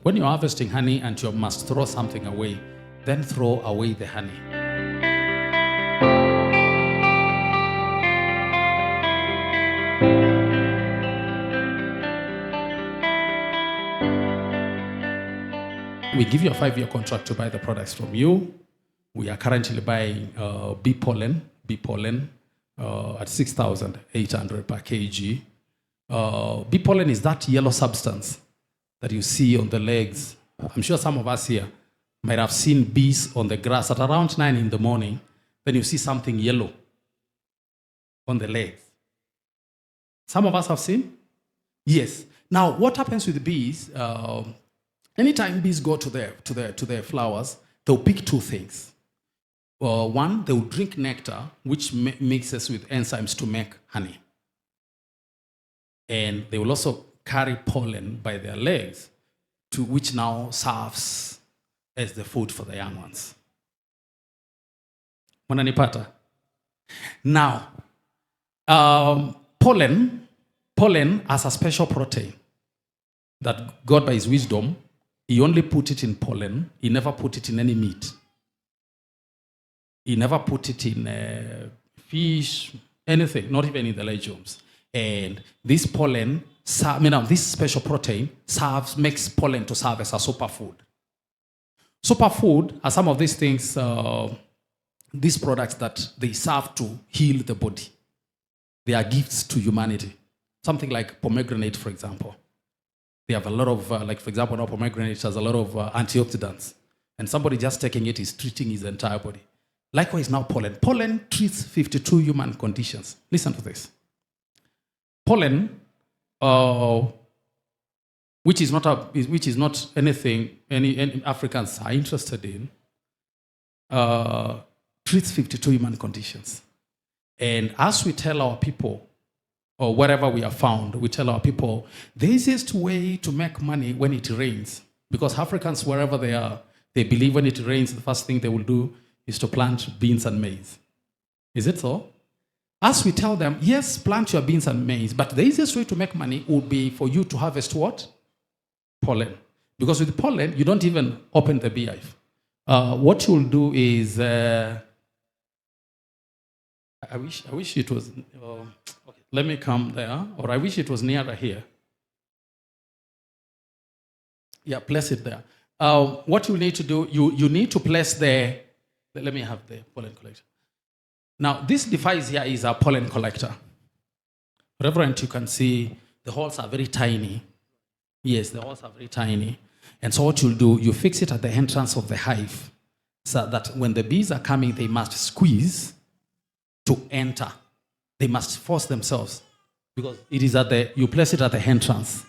When you're harvesting honey and you must throw something away, then throw away the honey. We give you a 5-year contract to buy the products from you. We are currently buying bee pollen at 6,800 per kg. Bee pollen is that yellow substance that you see on the legs. I'm sure some of us here might have seen bees on the grass at around 9 in the morning. Then you see something yellow on the legs. Some of us have seen? Yes. Now, what happens with the bees? Anytime bees go to their flowers, they'll pick two things. One, they will drink nectar, which mixes with enzymes to make honey. And they will also carry pollen by their legs, which now serves as the food for the young ones. Mwananipata? Now, pollen has a special protein that God, by his wisdom, he only put it in pollen. He never put it in any meat. He never put it in fish, anything, not even in the legumes. And this pollen, this special protein makes pollen to serve as a superfood. Superfood are some of these things, these products that they serve to heal the body. They are gifts to humanity. Something like pomegranate, for example. They have a lot of, for example, now pomegranate has a lot of antioxidants. And somebody just taking it is treating his entire body. Likewise, now pollen. Pollen treats 52 human conditions. Listen to this. Pollen, which is not anything any Africans are interested in, treats 52 human conditions. And as we tell our people, or wherever we are found, we tell our people, the easiest way to make money when it rains, because Africans, wherever they are, they believe when it rains, the first thing they will do is to plant beans and maize. Is it so? As we tell them, yes, plant your beans and maize, but the easiest way to make money would be for you to harvest what? Pollen. Because with pollen, you don't even open the beehive. What you'll do is, I wish it was, okay, let me come there, or I wish it was nearer here. Yeah, place it there. What you need to do, you need to place let me have the pollen collector. Now, this device here is a pollen collector. Reverend, you can see the holes are very tiny. Yes, the holes are very tiny. And so what you'll do, you fix it at the entrance of the hive so that when the bees are coming, they must squeeze to enter. They must force themselves because it is you place it at the entrance.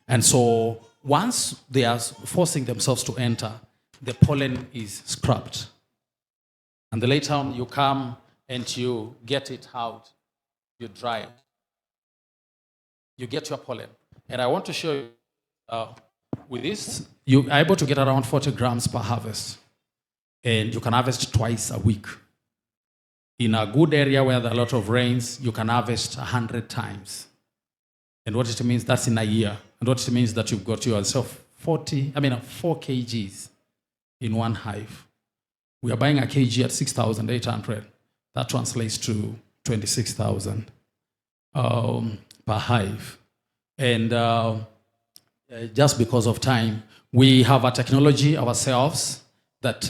And so once they are forcing themselves to enter, the pollen is scrubbed. And then later on, you come and you get it out, you dry it. You get your pollen. And I want to show you, with this, you are able to get around 40 grams per harvest. And you can harvest twice a week. In a good area where there are a lot of rains, you can harvest 100 times. And what it means, that's in a year. And what it means that you've got yourself 4 kgs in one hive. We are buying a kg at 6,800. That translates to 26,000 per hive. And just because of time, we have a technology ourselves that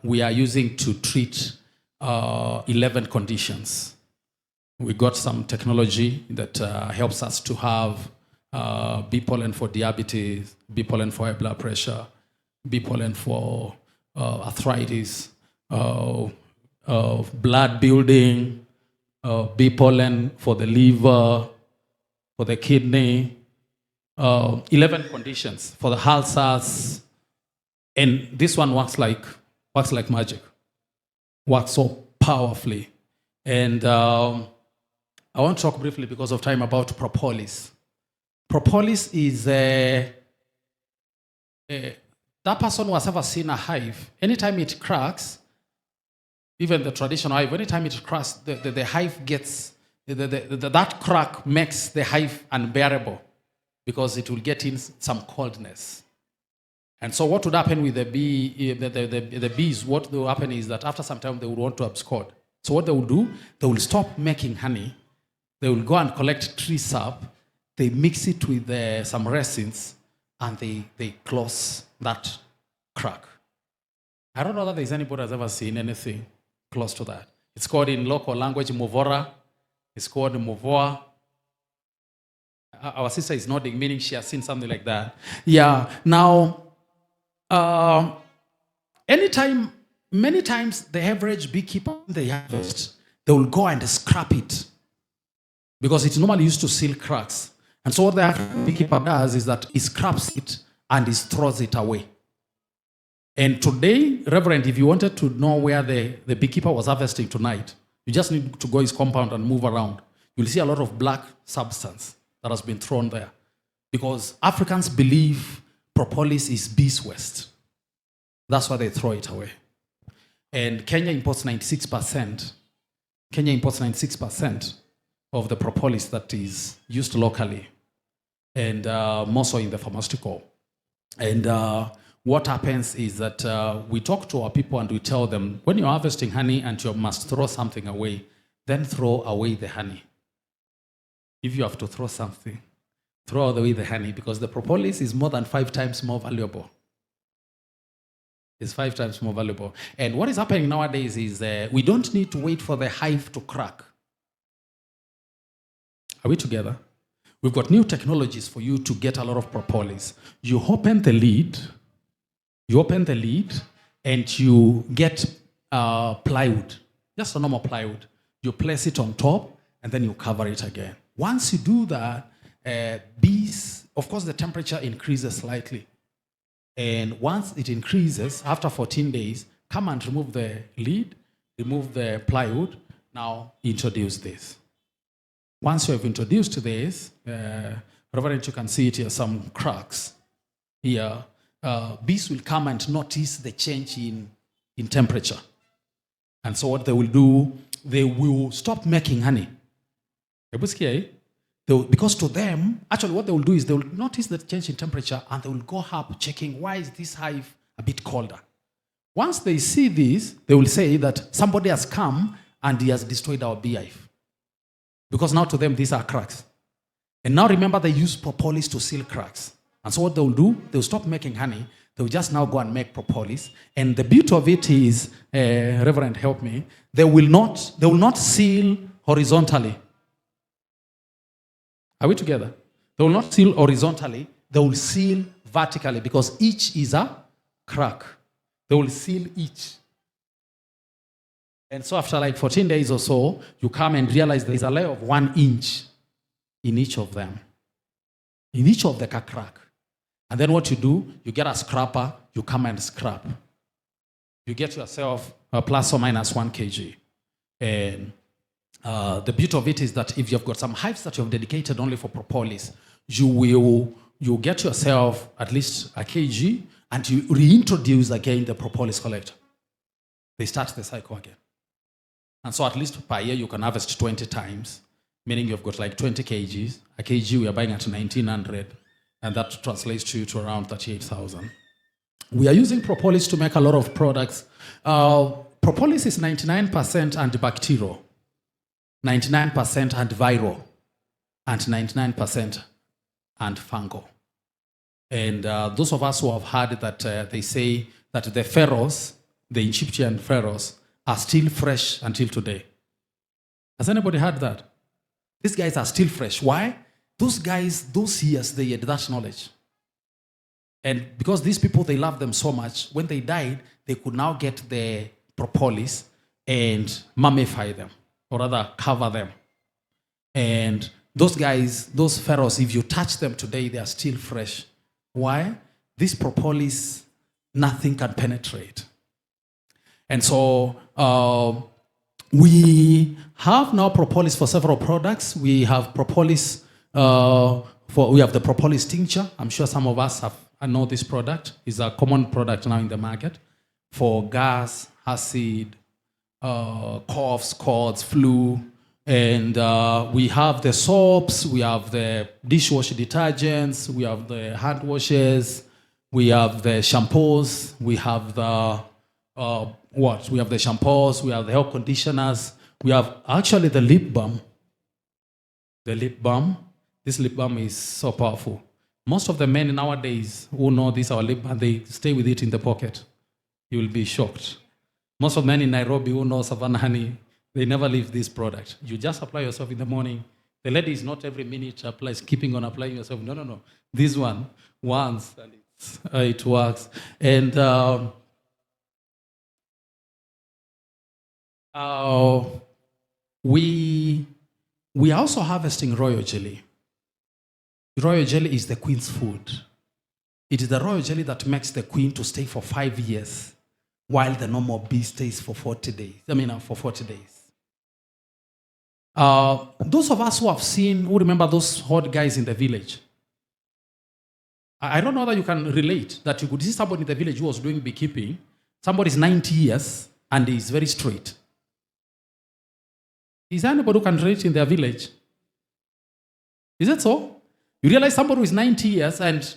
we are using to treat 11 conditions. We got some technology that helps us to have bee pollen for diabetes, bee pollen for high blood pressure, bee pollen for arthritis, blood building, bee pollen for the liver, for the kidney, 11 conditions for the ulcers, and this one works like magic, works so powerfully. And I want to talk briefly because of time about Propolis. Propolis is that person who has ever seen a hive, anytime it cracks, even the traditional hive, anytime it cracks, the hive gets, that crack makes the hive unbearable because it will get in some coldness. And so what would happen with the bees, what will happen is that after some time they would want to abscond. So what they will do, they will stop making honey. They will go and collect tree sap. They mix it with some resins, and they close that crack. I don't know that there's anybody who's ever seen anything close to that. It's called in local language Movora. It's called Muvoa. Our sister is nodding, meaning she has seen something like that. Yeah. Now, many times the average beekeeper, they harvest, they will go and scrap it because it's normally used to seal cracks. And so what the beekeeper does is that he scraps it and he throws it away. And today, Reverend, if you wanted to know where the beekeeper was harvesting tonight, you just need to go his compound and move around. You'll see a lot of black substance that has been thrown there. Because Africans believe propolis is bees' waste. That's why they throw it away. And Kenya imports 96%. Kenya imports 96% of the propolis that is used locally, and more so in the pharmaceutical. And what happens is that we talk to our people and we tell them, when you're harvesting honey and you must throw something away, then throw away the honey. If you have to throw something, throw away the honey, because the propolis is more than 5 times more valuable. It's 5 times more valuable. And what is happening nowadays is we don't need to wait for the hive to crack. Are we together? We've got new technologies for you to get a lot of propolis. You open the lid, and you get plywood, just a normal plywood. You place it on top, and then you cover it again. Once you do that, bees, of course, the temperature increases slightly. And once it increases, after 14 days, come and remove the lid, remove the plywood. Now introduce this. Once you have introduced this, Reverend, you can see it here, some cracks here. Bees will come and notice the change in temperature. And so what they will do, they will stop making honey. Because to them, actually what they will do is they will notice the change in temperature and they will go up checking, why is this hive a bit colder? Once they see this, they will say that somebody has come and he has destroyed our beehive. Because now to them, these are cracks. And now remember, they use propolis to seal cracks. And so what they will do, they will stop making honey. They will just now go and make propolis. And the beauty of it is, Reverend, help me, they will not seal horizontally. Are we together? They will not seal horizontally. They will seal vertically because each is a crack. They will seal each. And so after like 14 days or so, you come and realize there is a layer of 1 inch in each of them. In each of the crack. And then what you do, you get a scraper, you come and scrap. You get yourself a plus or minus 1 kg. And the beauty of it is that if you've got some hives that you have dedicated only for propolis, you get yourself at least a kg and you reintroduce again the propolis collector. They start the cycle again. And so at least per year you can harvest 20 times, meaning you've got like 20 kgs. A kg we are buying at 1,900, and that translates to around 38,000. We are using propolis to make a lot of products. Propolis is 99% antibacterial, 99% antiviral, and 99% antifungal. And those of us who have heard that they say that the pharaohs, the Egyptian pharaohs, are still fresh until today. Has anybody heard that? These guys are still fresh. Why? Those guys, those years, they had that knowledge. And because these people, they love them so much, when they died, they could now get the propolis and mummify them, or rather cover them. And those guys, those pharaohs, if you touch them today, they are still fresh. Why? This propolis, nothing can penetrate. And so we have now propolis for several products. We have propolis we have the propolis tincture. I'm sure some of us know this product. It's a common product now in the market for gas, acid, coughs, colds, flu. And we have the soaps, we have the dishwasher detergents, we have the hand washes, We have the shampoos. We have the what? We have the shampoos. We have the hair conditioners. We have actually the lip balm. The lip balm. This lip balm is so powerful. Most of the men nowadays who know this our lip balm, they stay with it in the pocket. You will be shocked. Most of the men in Nairobi who know Savannah Honey, they never leave this product. You just apply yourself in the morning. The lady is not every minute applies, keeping on applying yourself. No. This one, once, and it works. And we are also harvesting royal jelly. Royal jelly is the queen's food. It is the royal jelly that makes the queen to stay for 5 years, while the normal bee stays for 40 days. For 40 days. Those of us who remember those hot guys in the village, I don't know that you can relate, that you could see somebody in the village who was doing beekeeping. Somebody is 90 years and is very straight. Is there anybody who can relate in their village? Is it so? You realize somebody who is 90 years and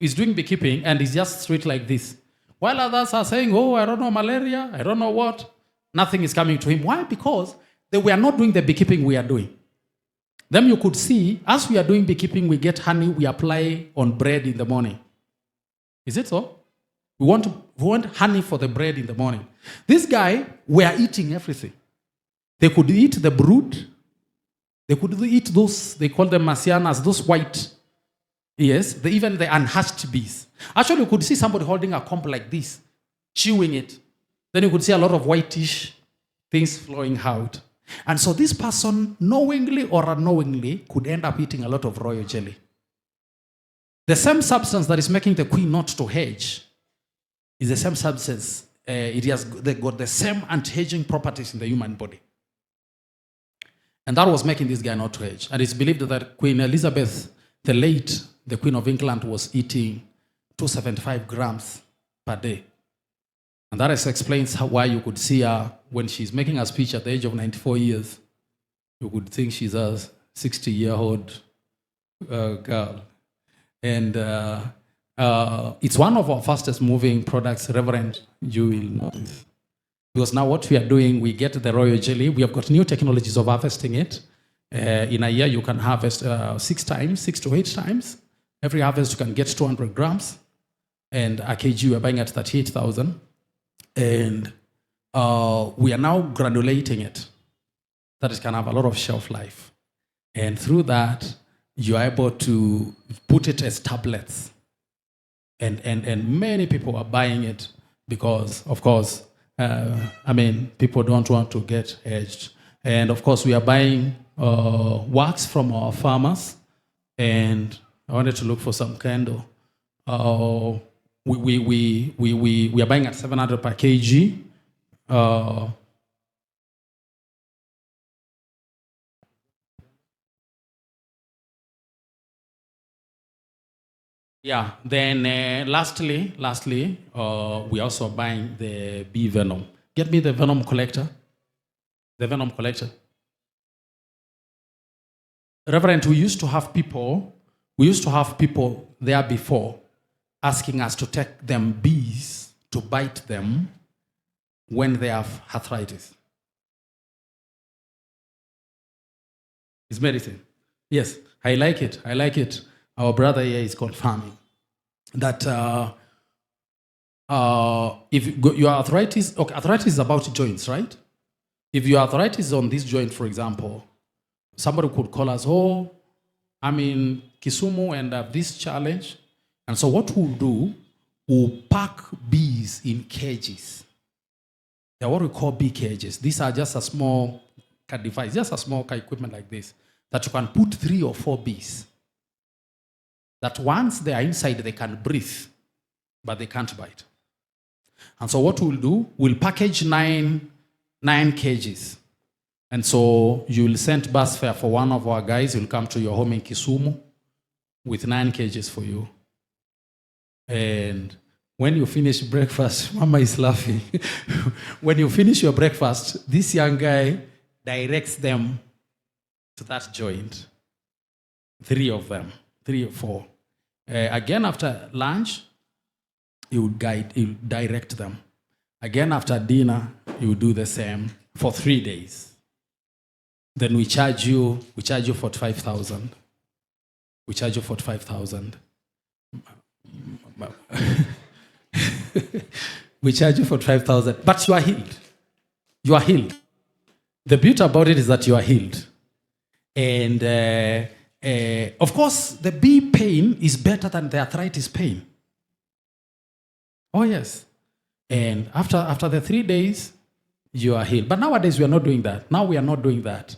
is doing beekeeping and is just straight like this. While others are saying, oh, I don't know, malaria, I don't know what. Nothing is coming to him. Why? Because they were not doing the beekeeping we are doing. Then you could see, as we are doing beekeeping, we get honey, we apply on bread in the morning. Is it so? We want honey for the bread in the morning. This guy were eating everything. They could eat the brood. They could eat those, they call them marcianas, those white, yes, even the unhatched bees. Actually, you could see somebody holding a comb like this, chewing it. Then you could see a lot of whitish things flowing out. And so this person, knowingly or unknowingly, could end up eating a lot of royal jelly. The same substance that is making the queen not to hedge is the same substance. They got the same anti-hedging properties in the human body. And that was making this guy not to hedge. And it's believed that Queen Elizabeth, the Queen of England, was eating 275 grams per day. And that explains why you could see her when she's making a speech at the age of 94 years. You could think she's a 60-year-old girl. And it's one of our fastest moving products, Reverend, you will notice. Because now what we are doing, we get the royal jelly. We have got new technologies of harvesting it. In a year, you can harvest 6 to 8 times. Every harvest, you can get 200 grams. And a kg, we're buying at 38,000. And we are now granulating it. That it can have a lot of shelf life. And through that, you are able to put it as tablets. And many people are buying it because, of course, people don't want to get hedged. And of course, we are buying wax from our farmers. And I wanted to look for some candle. We are buying at 700 per kg. Yeah. Then lastly, we also buying the bee venom. Get me the venom collector. The venom collector. Reverend, we used to have people there before asking us to take them bees to bite them when they have arthritis. It's medicine. Yes, I like it. Our brother here is confirming that if your arthritis is about joints, right? If your arthritis is on this joint, for example, somebody could call us, oh, I'm in Kisumu and have this challenge. And so what we'll do, we'll pack bees in cages. They're what we call bee cages. These are just a small device, just a small equipment like this, that you can put 3 or 4 bees. That once they are inside, they can breathe, but they can't bite. And so what we'll do, we'll package 9 cages. And so you'll send bus fare for one of our guys. He'll come to your home in Kisumu with 9 cages for you. And when you finish breakfast, Mama is laughing. When you finish your breakfast, this young guy directs them to that joint. 3 of them. 3 or 4. Again, after lunch, He would guide, he would direct them. Again, after dinner, he would do the same for 3 days. Then we charge you 45,000. We charge you 45,000. We charge you 45,000, but you are healed. You are healed. The beauty about it is that you are healed. And of course, the bee pain is better than the arthritis pain. Oh, yes. And after the 3 days, you are healed. But nowadays, we are not doing that. Now we are not doing that.